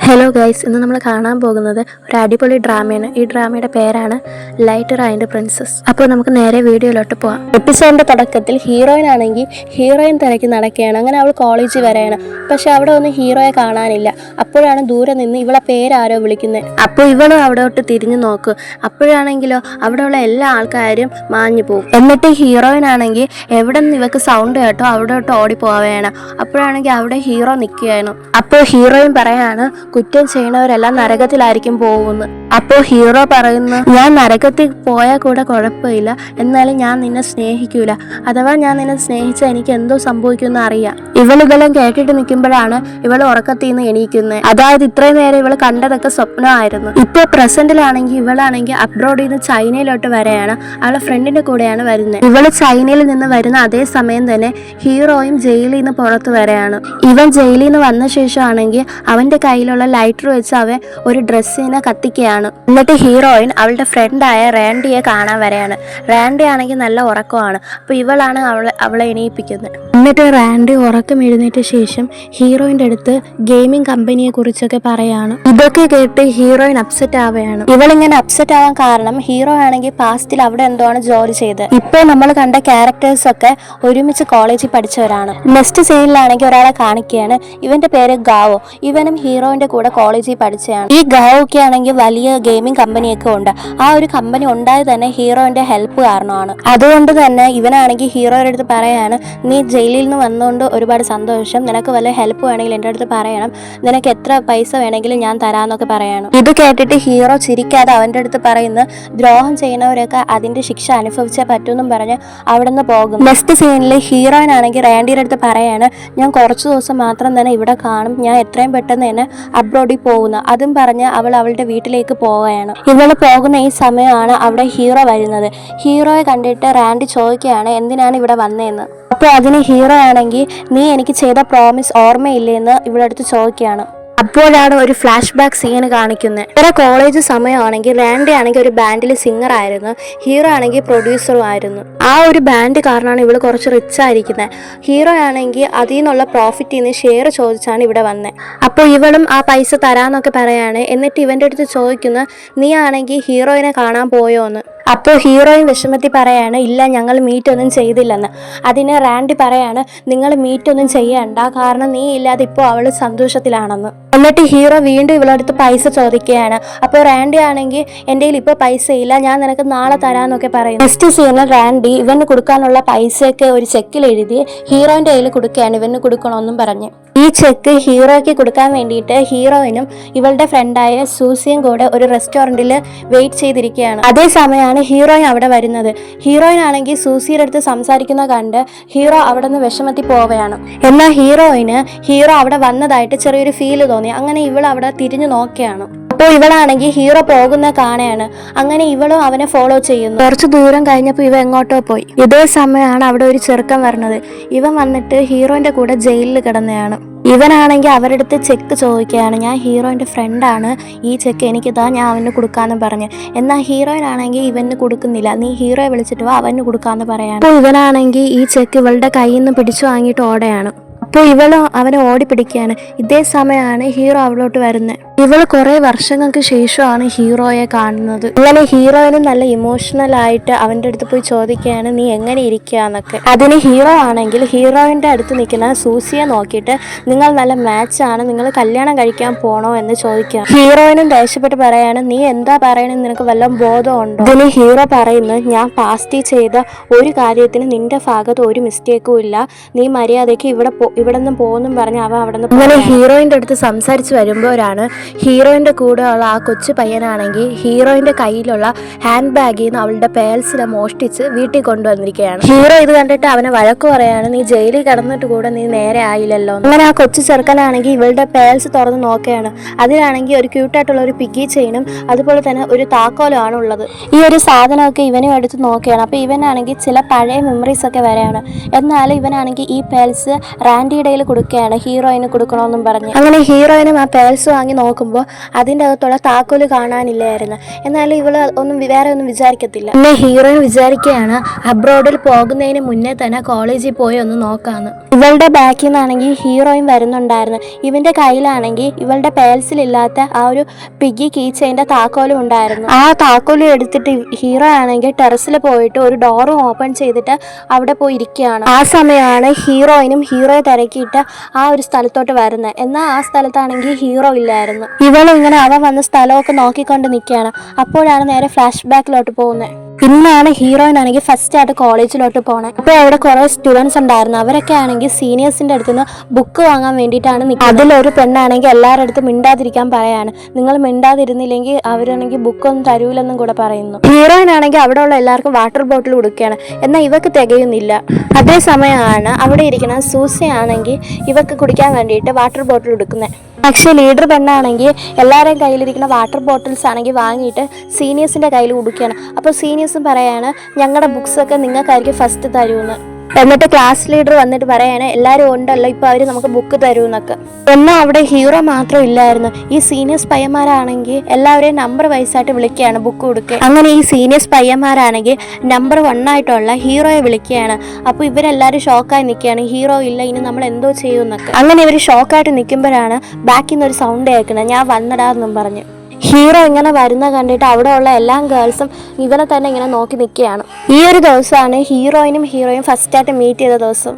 Hello guys, ഇന്ന് നമ്മൾ കാണാൻ പോകുന്നത് ഒരു അടിപൊളി ഡ്രാമയാണ്. ഈ ഡ്രാമയുടെ പേരാണ് ലൈറ്റർ ആൻഡ് പ്രിൻസസ്. അപ്പോൾ നമുക്ക് നേരെ വീഡിയോയിലോട്ട് പോവാം. എപ്പിസോഡിന്റെ തുടക്കത്തിൽ ഹീറോയിൻ ആണെങ്കിൽ ഹീറോയിൻ തിരക്കി നടക്കുകയാണ്. അങ്ങനെ അവൾ കോളേജിൽ വരെയാണ്. പക്ഷെ അവിടെ ഒന്നും ഹീറോയെ കാണാനില്ല. അപ്പോഴാണ് ദൂരെ നിന്ന് ഇവളെ പേരാരോ വിളിക്കുന്നത്. അപ്പോൾ ഇവളും അവിടോട്ട് തിരിഞ്ഞു നോക്കും. അപ്പോഴാണെങ്കിലോ അവിടെയുള്ള എല്ലാ ആൾക്കാരും മാഞ്ഞു പോകും. എന്നിട്ട് ഹീറോയിൻ ആണെങ്കിൽ എവിടെ നിന്ന് ഇവക്ക് സൗണ്ട് കേട്ടോ അവിടോട്ട് ഓടിപ്പോവുകയാണ്. അപ്പോഴാണെങ്കിൽ അവിടെ ഹീറോ നിൽക്കുകയാണ്. അപ്പോൾ ഹീറോയിൻ പറയാണ്, കുറ്റം ചെയ്യണവരെല്ലാം നരകത്തിലായിരിക്കും പോകുന്നത്. അപ്പോൾ ഹീറോ പറയുന്നു, ഞാൻ നരകത്തിൽ പോയാൽ കൂടെ കുഴപ്പമില്ല, എന്നാലും ഞാൻ നിന്നെ സ്നേഹിക്കൂല. അഥവാ ഞാൻ നിന്നെ സ്നേഹിച്ചാൽ എനിക്ക് എന്തോ സംഭവിക്കുമെന്ന് അറിയാം. ഇവളിതെല്ലാം കേട്ടിട്ട് നിൽക്കുമ്പോഴാണ് ഇവൾ ഉറക്കത്തിൽ നിന്ന് എണീക്കുന്നത്. അതായത് ഇത്രയും നേരം ഇവൾ കണ്ടതൊക്കെ സ്വപ്നമായിരുന്നു. ഇപ്പോൾ പ്രസന്റിലാണെങ്കിൽ ഇവളാണെങ്കിൽ അബ്രോഡിൽ നിന്ന് ചൈനയിലോട്ട് വരെയാണ്. അവളെ ഫ്രണ്ടിന്റെ കൂടെയാണ് വരുന്നത്. ഇവള് ചൈനയിൽ നിന്ന് വരുന്ന അതേ സമയം തന്നെ ഹീറോയും ജയിലിൽ നിന്ന് പുറത്ത് വരെയാണ്. ഇവൻ ജയിലിൽ നിന്ന് വന്ന ശേഷമാണെങ്കിൽ അവന്റെ കയ്യിലുള്ള ലൈറ്റർ വെച്ച് അവൻ ഒരു ഡ്രസ്സിനെ കത്തിക്കുകയാണ്. എന്നിട്ട് ഹീറോയിൻ അവളുടെ ഫ്രണ്ടായ റാൻഡിയെ കാണാൻ വരെയാണ്. റാൻഡി ആണെങ്കിൽ നല്ല ഉറക്കമാണ്. അപ്പോൾ ഇവളാണ് അവളെ എണീപ്പിക്കുന്നത്. എന്നിട്ട് റാൻഡി ഉറക്കം എഴുന്നേറ്റ ശേഷം ഹീറോയിന്റെ അടുത്ത് ഗെയിമിംഗ് കമ്പനിയെ കുറിച്ചൊക്കെ പറയാണ്. ഇതൊക്കെ കേട്ട് ഹീറോയിൻ അപ്സെറ്റ് ആവുകയാണ്. ഇവളിങ്ങനെ അപ്സെറ്റ് ആവാൻ കാരണം ഹീറോ ആണെങ്കിൽ പാസ്റ്റിൽ അവിടെ എന്തോ ആണ് ജോലി ചെയ്ത്. ഇപ്പൊ നമ്മൾ കണ്ട ക്യാരക്ടേഴ്സ് ഒക്കെ ഒരുമിച്ച് കോളേജിൽ പഠിച്ചവരാണ്. നെക്സ്റ്റ് സീനിലാണെങ്കിൽ ഒരാളെ കാണിക്കുകയാണ്. ഇവന്റെ പേര് ഗാവോ. ഇവനും ഹീറോയിന്റെ കൂടെ കോളേജിൽ പഠിച്ചതാണ്. ഈ ഗാവോക്ക് ആണെങ്കിൽ വലിയ ഗെയിമിംഗ് കമ്പനിയൊക്കെ ഉണ്ട്. ആ ഒരു കമ്പനി ഉണ്ടായത് തന്നെ ഹീറോയിന്റെ ഹെൽപ്പ് കാരണമാണ്. അതുകൊണ്ട് തന്നെ ഇവനാണെങ്കിൽ ഹീറോയുടെ അടുത്ത് പറയാണ്, നീ ജയിലിൽ നിന്ന് വന്നുകൊണ്ട് ഒരുപാട് സന്തോഷം, നിനക്ക് വല്ല ഹെൽപ്പ് വേണമെങ്കിൽ എൻ്റെ അടുത്ത് പറയണം, നിനക്ക് എത്ര പൈസ വേണമെങ്കിലും ഞാൻ തരാന്നൊക്കെ പറയണം. ഇത് കേട്ടിട്ട് ഹീറോ ചിരിക്കാതെ അവൻ്റെ അടുത്ത് പറയുന്നു, ദ്രോഹം ചെയ്യുന്നവരൊക്കെ അതിന്റെ ശിക്ഷ അനുഭവിച്ചേ പറ്റൂന്നും പറഞ്ഞ് അവിടെ നിന്ന് പോകും. നെക്സ്റ്റ് സീനിൽ ഹീറോയിൻ ആണെങ്കിൽ റാൻഡിയുടെ അടുത്ത് പറയാണ്, ഞാൻ കുറച്ച് ദിവസം മാത്രം തന്നെ ഇവിടെ കാണും, ഞാൻ എത്രയും പെട്ടെന്ന് തന്നെ അബ്രോഡിൽ പോകുന്നു. അതും പറഞ്ഞ് അവൾ അവളുടെ വീട്ടിലേക്ക് പോവുകയാണ്. ഇവള് പോകുന്ന ഈ സമയമാണ് അവിടെ ഹീറോ വരുന്നത്. ഹീറോയെ കണ്ടിട്ട് റാൻഡി ചോദിക്കുകയാണ്, എന്തിനാണ് ഇവിടെ വന്നതെന്ന്. അപ്പോൾ അതിന് ഹീറോ ആണെങ്കിൽ, നീ എനിക്ക് ചെയ്ത പ്രോമിസ് ഓർമ്മയില്ലേന്ന് ഇവളടുത്ത് ചോദിക്കുകയാണ്. അപ്പോഴാണ് ഒരു ഫ്ലാഷ് ബാക്ക് സീൻ കാണിക്കുന്നത്. ഇവരെ കോളേജ് സമയമാണെങ്കിൽ റാൻഡി ആണെങ്കിൽ ഒരു ബാൻഡിൽ സിംഗർ ആയിരുന്നു, ഹീറോ ആണെങ്കിൽ പ്രൊഡ്യൂസറും ആയിരുന്നു. ആ ഒരു ബാൻഡ് കാരണമാണ് ഇവള് കുറച്ച് റിച്ച് ആയിരിക്കുന്നത്. ഹീറോ ആണെങ്കിൽ അതിൽ നിന്നുള്ള പ്രോഫിറ്റിൽ നിന്ന് ഷെയർ ചോദിച്ചാണ് ഇവിടെ വന്നത്. അപ്പോൾ ഇവളും ആ പൈസ തരാന്നൊക്കെ പറയാണ്. എന്നിട്ട് ഇവന്റെ അടുത്ത് ചോദിക്കുന്നു, നീ ആണെങ്കിൽ ഹീറോയിനെ കാണാൻ പോയോന്ന്. അപ്പോൾ ഹീറോയിൻ വിഷമത്തിൽ പറയാണ്, ഇല്ല ഞങ്ങൾ മീറ്റ് ഒന്നും ചെയ്തില്ലെന്ന്. അതിന് റാൻഡി പറയാണ്, നിങ്ങൾ മീറ്റ് ഒന്നും ചെയ്യണ്ട, കാരണം നീ ഇല്ലാതെ ഇപ്പോൾ അവൾ സന്തോഷത്തിലാണെന്ന്. എന്നിട്ട് ഹീറോ വീണ്ടും ഇവളടുത്ത് പൈസ ചോദിക്കുകയാണ്. അപ്പോൾ റാൻഡി ആണെങ്കിൽ എൻ്റെ കയ്യിൽ ഇപ്പോൾ പൈസ ഇല്ല, ഞാൻ നിനക്ക് നാളെ തരാമെന്നൊക്കെ പറയും. നെക്സ്റ്റ് സീനിൽ റാൻഡി ഇവന് കൊടുക്കാനുള്ള പൈസയൊക്കെ ഒരു ചെക്കിൽ എഴുതി ഹീറോയിൻ്റെ കയ്യിൽ കൊടുക്കുകയാണ്, ഇവന് കൊടുക്കണമെന്നും പറഞ്ഞ്. ഈ ചെക്ക് ഹീറോയ്ക്ക് കൊടുക്കാൻ വേണ്ടിയിട്ട് ഹീറോയിനും ഇവളുടെ ഫ്രണ്ടായ സൂസിയും കൂടെ ഒരു റെസ്റ്റോറൻറ്റിൽ വെയിറ്റ് ചെയ്തിരിക്കുകയാണ്. അതേ സമയമാണ് ഹീറോയിൻ അവിടെ വരുന്നത്. ഹീറോയിൻ ആണെങ്കിൽ സൂസിയുടെ അടുത്ത് സംസാരിക്കുന്ന കണ്ട് ഹീറോ അവിടെ നിന്ന് വിഷമത്തിൽ പോവുകയാണ്. എന്നാൽ ഹീറോയിന് ഹീറോ അവിടെ വന്നതായിട്ട് ചെറിയൊരു ഫീല് തോന്നി. അങ്ങനെ ഇവൾ അവിടെ തിരിഞ്ഞു നോക്കുകയാണ്. അപ്പോൾ ഇവളാണെങ്കിൽ ഹീറോ പോകുന്ന കാണുകയാണ്. അങ്ങനെ ഇവളും അവനെ ഫോളോ ചെയ്യുന്നു. കുറച്ച് ദൂരം കഴിഞ്ഞപ്പോൾ ഇവ എങ്ങോട്ടോ പോയി. ഇതേ സമയമാണ് അവിടെ ഒരു ചെറുക്കൻ വരുന്നത്. ഇവൻ വന്നിട്ട് ഹീറോയിന്റെ കൂടെ ജയിലിൽ കിടന്നതാണ്. ഇവനാണെങ്കിൽ അവരുടെ അടുത്ത് ചെക്ക് ചോദിക്കുകയാണ്, ഞാൻ ഹീറോയിൻ്റെ ഫ്രണ്ടാണ്, ഈ ചെക്ക് എനിക്കിതാ, ഞാൻ അവന് കൊടുക്കാമെന്ന് പറഞ്ഞ്. എന്നാൽ ഹീറോയിൻ ആണെങ്കിൽ ഇവന് കൊടുക്കുന്നില്ല, നീ ഹീറോയെ വിളിച്ചിട്ട് വാ, അവന് കൊടുക്കാമെന്ന് പറയാണ്. അപ്പോൾ ഇവനാണെങ്കിൽ ഈ ചെക്ക് ഇവളുടെ കയ്യിൽ നിന്ന് പിടിച്ചു വാങ്ങിയിട്ട് ഓടെയാണ്. അപ്പോൾ ഇവളും അവനെ ഓടിപ്പിടിക്കുകയാണ്. ഇതേ സമയമാണ് ഹീറോ അവളോട്ട് വരുന്നത്. ഇവള് കുറെ വർഷങ്ങൾക്ക് ശേഷമാണ് ഹീറോയെ കാണുന്നത്. അങ്ങനെ ഹീറോയിന് നല്ല ഇമോഷണൽ ആയിട്ട് അവൻ്റെ അടുത്ത് പോയി ചോദിക്കുകയാണ്, നീ എങ്ങനെ ഇരിക്കുകയെന്നൊക്കെ. അതിന് ഹീറോ ആണെങ്കിൽ ഹീറോയിൻ്റെ അടുത്ത് നിൽക്കുന്ന സൂസിയെ നോക്കിയിട്ട്, നിങ്ങൾ നല്ല മാച്ചാണ്, നിങ്ങൾ കല്യാണം കഴിക്കാൻ പോണോ എന്ന് ചോദിക്കുക. ഹീറോയിനും ദേഷ്യപ്പെട്ട് പറയാണ്, നീ എന്താ പറയണെന്ന് നിനക്ക് വല്ല ബോധമുണ്ടോ? ഇതിന് ഹീറോ പറയുന്നു, ഞാൻ പാസ്റ്റിൽ ചെയ്ത ഒരു കാര്യത്തിന് നിന്റെ ഭാഗത്ത് ഒരു മിസ്റ്റേക്കും ഇല്ല, നീ മര്യാദയ്ക്ക് ഇവിടെ നിന്ന് പോകുന്നും പറഞ്ഞ് അവ അവിടെ നിന്ന്. അങ്ങനെ ഹീറോയിൻ്റെ അടുത്ത് സംസാരിച്ച് വരുമ്പോഴാണ് ഹീറോയിൻ്റെ കൂടെയുള്ള ആ കൊച്ചു പയ്യനാണെങ്കിൽ ഹീറോയിൻ്റെ കയ്യിലുള്ള ഹാൻഡ് ബാഗിൽ നിന്ന് അവളുടെ പേഴ്സിനെ മോഷ്ടിച്ച് വീട്ടിൽ കൊണ്ടുവന്നിരിക്കുകയാണ്. ഹീറോ ഇത് കണ്ടിട്ട് അവനെ വഴക്ക് പറയാണ്, നീ ജയിലിൽ കിടന്നിട്ട് കൂടെ നീ നേരെ ആയില്ലല്ലോ. അങ്ങനെ ആ കൊച്ചു ചെറുക്കനാണെങ്കിൽ ഇവളുടെ പേഴ്സ് തുറന്ന് നോക്കുകയാണ്. അതിലാണെങ്കിൽ ഒരു ക്യൂട്ടായിട്ടുള്ള ഒരു പിഗ്ഗി ചെയിനും അതുപോലെ തന്നെ ഒരു താക്കോലുമാണ് ഉള്ളത്. ഈ ഒരു സാധനമൊക്കെ ഇവനും എടുത്ത് നോക്കുകയാണ്. അപ്പോൾ ഇവനാണെങ്കിൽ ചില പഴയ മെമ്മറീസ് ഒക്കെ വരെയാണ്. എന്നാൽ ഇവനാണെങ്കിൽ ഈ പേഴ്സ് റാൻഡിയുടെ കയ്യിൽ കൊടുക്കുകയാണ്, ഹീറോയിന് കൊടുക്കണമെന്നും പറഞ്ഞ്. അങ്ങനെ ഹീറോയിനും ആ പേഴ്സ് വാങ്ങി നോക്കുമ്പോൾ അതിൻ്റെ അകത്തുള്ള താക്കോല് കാണാനില്ലായിരുന്നു. എന്നാലും ഇവള് വേറെ ഒന്നും വിചാരിക്കത്തില്ല. പിന്നെ ഹീറോയിൻ വിചാരിക്കുകയാണ് അബ്രോഡിൽ പോകുന്നതിന് മുന്നേ തന്നെ കോളേജിൽ പോയി ഒന്ന് നോക്കാന്ന്. ഇവളുടെ ബാക്കിൽ നിന്നാണെങ്കിൽ ഹീറോയിൻ വരുന്നുണ്ടായിരുന്നു. ഇവന്റെ കയ്യിലാണെങ്കിൽ ഇവളുടെ പേഴ്സിലില്ലാത്ത ആ ഒരു പിഗി കീ ചെയിൻ്റെ താക്കോലും ഉണ്ടായിരുന്നു. ആ താക്കോലും എടുത്തിട്ട് ഹീറോ ആണെങ്കിൽ ടെറസിൽ പോയിട്ട് ഒരു ഡോറും ഓപ്പൺ ചെയ്തിട്ട് അവിടെ പോയി ഇരിക്കുകയാണ്. ആ സമയമാണ് ഹീറോയിനും ഹീറോയെ തിരക്കിയിട്ട് ആ ഒരു സ്ഥലത്തോട്ട് വരുന്നത്. എന്നാൽ ആ സ്ഥലത്താണെങ്കിൽ ഹീറോ ഇല്ലായിരുന്നു. ഇവളിങ്ങനെ അവൻ വന്ന സ്ഥലമൊക്കെ നോക്കിക്കൊണ്ട് നിൽക്കുകയാണ്. അപ്പോഴാണ് നേരെ ഫ്ലാഷ് ബാക്കിലോട്ട് പോകുന്നത്. ഇന്നാണ് ഹീറോയിൻ ആണെങ്കിൽ ഫസ്റ്റ് ആയിട്ട് കോളേജിലോട്ട് പോണേ. അപ്പോൾ അവിടെ കുറേ സ്റ്റുഡൻസ് ഉണ്ടായിരുന്നു. അവരൊക്കെ ആണെങ്കിൽ സീനിയേഴ്സിന്റെ അടുത്ത് നിന്ന് ബുക്ക് വാങ്ങാൻ വേണ്ടിയിട്ടാണ് നിൽക്കുന്നത്. അതിലൊരു പെണ്ണാണെങ്കിൽ എല്ലാവരുടെ അടുത്ത് മിണ്ടാതിരിക്കാൻ പറയാണ്. നിങ്ങൾ മിണ്ടാതിരുന്നില്ലെങ്കിൽ അവരാണെങ്കിൽ ബുക്കൊന്നും തരൂലെന്നും കൂടെ പറയുന്നു. ഹീറോയിൻ ആണെങ്കിൽ അവിടെ ഉള്ള എല്ലാവർക്കും വാട്ടർ ബോട്ടിൽ കൊടുക്കുകയാണ്. എന്നാൽ ഇവക്ക് തികയുന്നില്ല. അതേസമയമാണ് അവിടെ ഇരിക്കുന്ന സൂസയാണെങ്കിൽ ഇവക്ക് കുടിക്കാൻ വേണ്ടിയിട്ട് വാട്ടർ ബോട്ടിൽ കൊടുക്കുന്നത്. പക്ഷേ ലീഡർ പെണ്ണാണെങ്കിൽ എല്ലാവരുടെയും കയ്യിലിരിക്കുന്ന വാട്ടർ ബോട്ടിൽസ് ആണെങ്കിൽ വാങ്ങിയിട്ട് സീനിയേഴ്സിൻ്റെ കയ്യിൽ കൊടുക്കുകയാണ്. അപ്പോൾ സീനിയേഴ്സും പറയാണ് ഞങ്ങളുടെ ബുക്സൊക്കെ നിങ്ങൾക്കായിരിക്കും ഫസ്റ്റ് തരുമെന്ന്. എന്നിട്ട് ക്ലാസ് ലീഡർ വന്നിട്ട് പറയാണ് എല്ലാവരും ഉണ്ടല്ലോ, ഇപ്പോൾ അവർ നമുക്ക് ബുക്ക് തരുമെന്നൊക്കെ. എന്നാൽ അവിടെ ഹീറോ മാത്രം ഇല്ലായിരുന്നു. ഈ സീനിയേഴ്സ് പയ്യന്മാരാണെങ്കിൽ എല്ലാവരെയും നമ്പർ വൈസായിട്ട് വിളിക്കുകയാണ് ബുക്ക് കൊടുക്കുക. അങ്ങനെ ഈ സീനിയേഴ്സ് പയ്യന്മാരാണെങ്കിൽ നമ്പർ 1 ആയിട്ടുള്ള ഹീറോയെ വിളിക്കുകയാണ്. അപ്പോൾ ഇവരെല്ലാവരും ഷോക്കായി നിൽക്കുകയാണ്. ഹീറോ ഇല്ല, ഇനി നമ്മൾ എന്തോ ചെയ്യുമെന്നൊക്കെ. അങ്ങനെ ഇവർ ഷോക്കായിട്ട് നിൽക്കുമ്പോഴാണ് ബാക്കിൽ നിന്ന് ഒരു സൗണ്ട് കേൾക്കുന്നത്, ഞാൻ വന്നിടാന്നും പറഞ്ഞു. ഹീറോ ഇങ്ങനെ വരുന്ന കണ്ടിട്ട് അവിടെ ഉള്ള എല്ലാ ഗേൾസും ഇവനെ തന്നെ ഇങ്ങനെ നോക്കി നിൽക്കുകയാണ്. ഈ ഒരു ദിവസമാണ് ഹീറോയിനും ഫസ്റ്റായിട്ട് മീറ്റ് ചെയ്ത ദിവസം.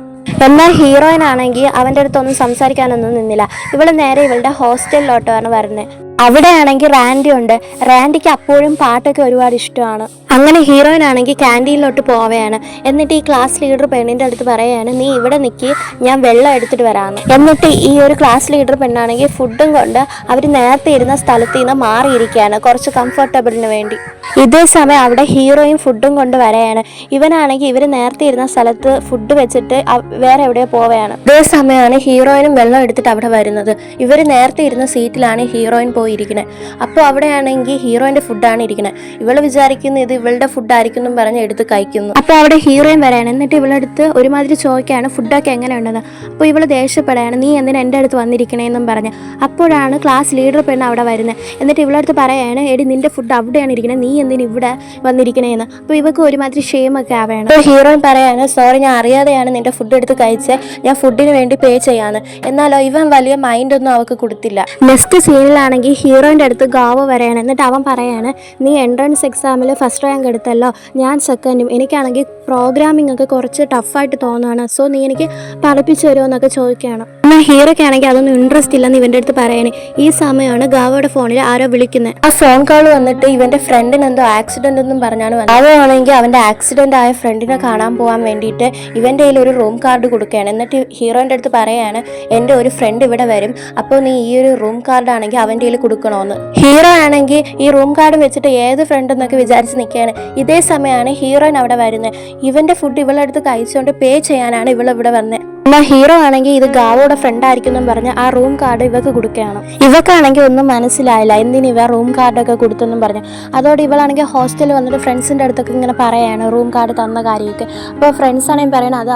എന്നാൽ ഹീറോയിൻ ആണെങ്കിൽ അവൻ്റെ അടുത്തൊന്നും സംസാരിക്കാനൊന്നും നിന്നില്ല. ഇവള് നേരെ ഇവളുടെ ഹോസ്റ്റലിലോട്ടാണ് വരുന്നത്. അവിടെയാണെങ്കിൽ റാൻഡി ഉണ്ട്. റാൻഡിക്ക് അപ്പോഴും പാട്ടൊക്കെ ഒരുപാട് ഇഷ്ടമാണ്. അങ്ങനെ ഹീറോയിൻ ആണെങ്കിൽ ക്യാൻറ്റീനിലോട്ട് പോവുകയാണ്. എന്നിട്ട് ഈ ക്ലാസ് ലീഡർ പെണ്ണിൻ്റെ അടുത്ത് പറയുകയാണ് നീ ഇവിടെ നിൽക്കി, ഞാൻ വെള്ളം എടുത്തിട്ട് വരാമെന്ന്. എന്നിട്ട് ഈ ഒരു ക്ലാസ് ലീഡർ പെണ്ണാണെങ്കിൽ ഫുഡും കൊണ്ട് അവർ നേരത്തെ ഇരുന്ന സ്ഥലത്ത് നിന്ന് മാറിയിരിക്കുകയാണ് കുറച്ച് കംഫർട്ടബിളിന് വേണ്ടി. ഇതേ സമയം അവിടെ ഹീറോയും ഫുഡും കൊണ്ട് വരെയാണ്. ഇവനാണെങ്കിൽ ഇവർ നേരത്തെ ഇരുന്ന സ്ഥലത്ത് ഫുഡ് വെച്ചിട്ട് വേറെ എവിടെയോ പോവുകയാണ്. ഇതേ സമയമാണ് ഹീറോയിനും വെള്ളം എടുത്തിട്ട് അവിടെ വരുന്നത്. ഇവർ നേരത്തെ ഇരുന്ന സീറ്റിലാണ് ഹീറോയിൻ പോയിരിക്കുന്നത്. അപ്പോൾ അവിടെയാണെങ്കിൽ ഹീറോയിൻ്റെ ഫുഡാണ് ഇരിക്കുന്നത്. ഇവൾ വിചാരിക്കുന്നു ഇത് ഇവളുടെ ഫുഡായിരിക്കും എന്നും പറഞ്ഞ് എടുത്ത് കഴിക്കുന്നു. അപ്പോൾ അവിടെ ഹീറോയിൻ വരെയാണ്. എന്നിട്ട് ഇവളെടുത്ത് ഒരുമാതിരി ചോദിക്കുകയാണ് ഫുഡൊക്കെ എങ്ങനെ ഉണ്ടെന്ന്. അപ്പോൾ ഇവൾ ദേഷ്യപ്പെടുകയാണ് നീ എന്തിനാ എൻ്റെ അടുത്ത് വന്നിരിക്കണേന്നും പറഞ്ഞ്. അപ്പോഴാണ് ക്ലാസ് ലീഡർ പെണ്ണ് അവിടെ വരുന്നത്. എന്നിട്ട് ഇവളടുത്ത് പറയുകയാണ് എടി നിൻ്റെ ഫുഡ് അവിടെയാണ് ഇരിക്കുന്നത്, നീ എന്തിന് ഇവിടെ വന്നിരിക്കണേന്ന്. അപ്പോൾ ഇവക്ക് ഒരുമാതിരി ഷെയിമൊക്കെ ആവുകയാണ്. അപ്പോൾ ഹീറോയിൻ പറയാണ് സോറി, ഞാൻ അറിയാതെയാണ് നിൻ്റെ ഫുഡ് എടുത്ത് കഴിച്ചത്, ഞാൻ ഫുഡിന് വേണ്ടി പേ ചെയ്യാന്ന്. എന്നാലോ ഇവൻ വലിയ മൈൻഡൊന്നും അവൾക്ക് കൊടുത്തില്ല. നെക്സ്റ്റ് സീനിലാണെങ്കിൽ ഹീറോയിൻ്റെ അടുത്ത് ഗാവ വരെയാണ്. എന്നിട്ട് അവൻ പറയാണ് നീ എൻട്രൻസ് എക്സാമിൽ ഫസ്റ്റ് റാങ്ക് എടുത്തല്ലോ, ഞാൻ സെക്കൻഡും, എനിക്കാണെങ്കിൽ പ്രോഗ്രാമിംഗ് ഒക്കെ കുറച്ച് ടഫായിട്ട് തോന്നുകയാണ്, സോ നീ എനിക്ക് പഠിപ്പിച്ചു തരുമോ എന്നൊക്കെ ചോദിക്കുകയാണ്. എന്നാൽ ഹീറോയ്ക്ക് ആണെങ്കിൽ അതൊന്നും ഇൻട്രസ്റ്റ് ഇല്ലെന്ന് ഇവൻ്റെ അടുത്ത് പറയണേ. ഈ സമയമാണ് ഗാവയുടെ ഫോണിൽ ആരോ വിളിക്കുന്നത്. ആ ഫോൺ കോൾ വന്നിട്ട് ഇവൻ്റെ ഫ്രണ്ടിന് എന്തോ ആക്സിഡൻ്റ് എന്നും പറഞ്ഞാണ് വന്നത്. അതാണെങ്കിൽ അവൻ്റെ ആക്സിഡൻ്റ് ആയ ഫ്രണ്ടിനെ കാണാൻ പോകാൻ വേണ്ടിയിട്ട് ഇവൻ്റെ കയ്യിൽ ഒരു റൂം കാർഡ് കൊടുക്കുകയാണ്. എന്നിട്ട് ഹീറോയിൻ്റെ അടുത്ത് പറയാണ് എൻ്റെ ഒരു ഫ്രണ്ട് ഇവിടെ വരും, അപ്പോൾ നീ ഈ ഒരു റൂം കാർഡ് ആണെങ്കിൽ അവൻ്റെ കയ്യിൽ കൊടുക്കണമെന്ന്. ഹീറോ ആണെങ്കിൽ ഈ റൂം കാർഡ് വെച്ചിട്ട് ഏത് ഫ്രണ്ട് എന്നൊക്കെ വിചാരിച്ച് നിൽക്കുകയാണ്. ഇതേ സമയമാണ് ഹീറോയിൻ അവിടെ വരുന്നത്. ഇവൻ്റെ ഫുഡ് ഇവളെടുത്ത് കഴിച്ചുകൊണ്ട് പേ ചെയ്യാനാണ് ഇവളിവിടെ വന്നത്. എന്നാൽ ഹീറോ ആണെങ്കിൽ ഇത് ഗാവോയുടെ ഫ്രണ്ട് ആയിരിക്കും എന്നും പറഞ്ഞ് ആ റൂം കാർഡ് ഇവക്ക് കൊടുക്കുകയാണ്. ഇവക്കാണെങ്കിൽ ഒന്നും മനസ്സിലായില്ല എന്തിന് ഇവ റൂം കാർഡൊക്കെ കൊടുത്തെന്നും പറഞ്ഞ്. അതോടെ ഇവളാണെങ്കിൽ ഹോസ്റ്റലിൽ വന്നിട്ട് ഫ്രണ്ട്സിൻ്റെ അടുത്തൊക്കെ ഇങ്ങനെ പറയാണ് റൂം കാർഡ് തന്ന കാര്യമൊക്കെ. അപ്പോൾ ഫ്രണ്ട്സ് ആണെങ്കിൽ പറയണം അത്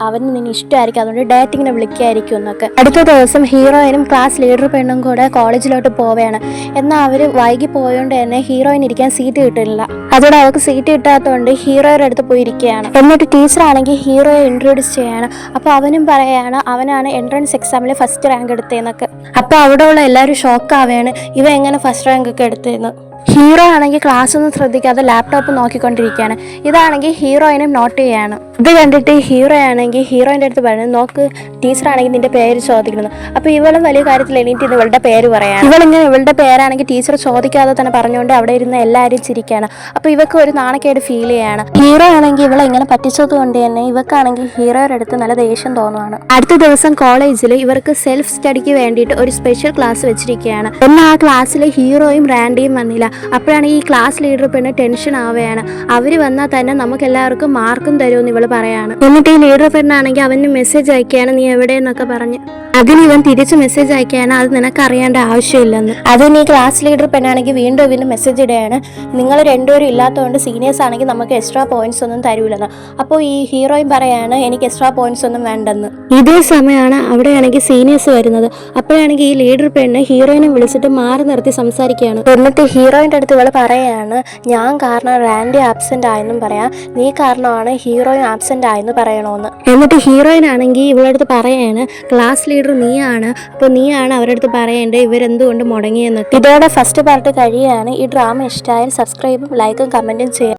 അവന് നിന്നെ ഇഷ്ടമായിരിക്കും, അതുകൊണ്ട് ഡേറ്റിങ്ങിനെ വിളിക്കായിരിക്കും എന്നൊക്കെ. അടുത്ത ദിവസം ഹീറോയിനും ക്ലാസ് ലീഡർ പെണ്ണും കൂടെ കോളേജിലോട്ട് പോവുകയാണ്. എന്നാൽ അവർ വൈകി പോയതുകൊണ്ട് തന്നെ ഹീറോയിൻ ഇരിക്കാൻ സീറ്റ് കിട്ടില്ല. അതോടെ അവൾക്ക് സീറ്റ് കിട്ടാത്തതുകൊണ്ട് ഹീറോയുടെ അടുത്ത് പോയി ഇരിക്കുകയാണ്. എന്നിട്ട് ടീച്ചറാണെങ്കിൽ ഹീറോയെ ഇൻട്രൊഡ്യൂസ് ചെയ്യാണ്. അപ്പോൾ അവനും പറയാണ് അവനാണ് എൻട്രൻസ് എക്സാമിൽ ഫസ്റ്റ് റാങ്ക് എടുത്തതെന്നൊക്കെ. അപ്പോൾ അവിടെ ഉള്ള എല്ലാവരും ഷോക്കാവുകയാണ് ഇവ എങ്ങനെ ഫസ്റ്റ് റാങ്ക് ഒക്കെ എടുത്തതെന്ന്. ഹീറോ ആണെങ്കിൽ ക്ലാസ് ഒന്നും ശ്രദ്ധിക്കാതെ ലാപ്ടോപ്പ് നോക്കിക്കൊണ്ടിരിക്കുകയാണ്. ഇതാണെങ്കിൽ ഹീറോയിനും നോട്ട് ചെയ്യാണ്. ഇത് കണ്ടിട്ട് ഹീറോ ആണെങ്കിൽ ഹീറോയിൻ്റെ അടുത്ത് പറയുന്നത് നോക്ക് ടീച്ചറാണെങ്കിൽ നിന്റെ പേര് ചോദിക്കണം. അപ്പോൾ ഇവളും വലിയ കാര്യത്തിൽ എണീറ്റ് ഇവളുടെ പേര് പറയാണ്. ഇവളിങ്ങനെ ഇവളുടെ പേരാണെങ്കിൽ ടീച്ചർ ചോദിക്കാതെ തന്നെ പറഞ്ഞുകൊണ്ട് അവിടെ ഇരുന്ന് എല്ലാവരും ചിരിക്കുകയാണ്. അപ്പോൾ ഇവക്ക് ഒരു നാണക്കേട് ഫീൽ ചെയ്യാണ്. ഹീറോ ആണെങ്കിൽ ഇവളെ ഇങ്ങനെ പറ്റിച്ചത് കൊണ്ട് തന്നെ ഇവക്കാണെങ്കിൽ ഹീറോയുടെ അടുത്ത് നല്ല ദേഷ്യം തോന്നുവാണ്. അടുത്ത ദിവസം കോളേജിൽ ഇവർക്ക് സെൽഫ് സ്റ്റഡിക്ക് വേണ്ടിയിട്ട് ഒരു സ്പെഷ്യൽ ക്ലാസ് വെച്ചിരിക്കുകയാണ്. എന്നാൽ ആ ക്ലാസ്സിൽ ഹീറോയും റാൻഡിയും വന്നില്ല. അപ്പോഴാണ് ഈ ക്ലാസ് ലീഡർ പെണ്ണ് ടെൻഷൻ ആവുകയാണ്. അവർ വന്നാൽ തന്നെ നമുക്ക് എല്ലാവർക്കും മാർക്കും തരുമെന്ന് ഇവള് പറയാണ്. എന്നിട്ട് ഈ ലീഡർ പെണ്ണാണെങ്കിൽ അവന് മെസ്സേജ് അയക്കുകയാണ്, നീ എവിടെയെന്നൊക്കെ പറഞ്ഞ്. അതിന് ഇവൻ തിരിച്ച് മെസ്സേജ് അയക്കുകയാണ്, അത് നിനക്ക് അറിയേണ്ട ആവശ്യമില്ലെന്ന്. അതിന് ഈ ക്ലാസ് ലീഡർ പെണ്ണാണെങ്കിൽ വീണ്ടും ഇവന് മെസ്സേജ് ഇടുകയാണ്, നിങ്ങൾ രണ്ടുപേരും ഇല്ലാത്തതുകൊണ്ട് സീനിയേഴ്സ് ആണെങ്കിൽ നമുക്ക് എക്സ്ട്രാ പോയിന്റ്സ് ഒന്നും തരൂലെന്ന്. അപ്പോൾ ഈ ഹീറോയിൻ പറയാണ്, എനിക്ക് എക്സ്ട്രാ പോയിന്റ്സ് ഒന്നും വേണ്ടെന്ന്. ഇതേ സമയമാണ് അവിടെയാണെങ്കിൽ സീനിയേഴ്സ് വരുന്നത്. അപ്പോഴാണെങ്കിൽ ഈ ലീഡർ പെണ്ണ് ഹീറോയിനെ വിളിച്ചിട്ട് മാറി നിർത്തി സംസാരിക്കുകയാണ്. എന്നിട്ട് ഹീറോയിൻ്റെ അടുത്ത് ഇവൾ പറയാണ്, ഞാൻ കാരണം റാൻഡി ആബ്സെന്റ് ആയെന്നും പറയാം, നീ കാരണമാണ് ഹീറോയിൻ ആബ്സെന്റ് ആയെന്ന് പറയണമെന്ന്. എന്നിട്ട് ഹീറോയിൻ ആണെങ്കിൽ ഇവളുടെ അടുത്ത് പറയാണ്, ക്ലാസ് ലീഡർ നീയാണ്, അപ്പോൾ നീയാണ് അവരുടെ അടുത്ത് പറയേണ്ടത് ഇവരെന്തുകൊണ്ട് മുടങ്ങിയെന്നൊക്കെ. ഇതോടെ ഫസ്റ്റ് പാർട്ട് കഴിയുകയാണ്. ഈ ഡ്രാമ ഇഷ്ടമായാൽ സബ്സ്ക്രൈബും ലൈക്കും കമൻറ്റും ചെയ്യാം.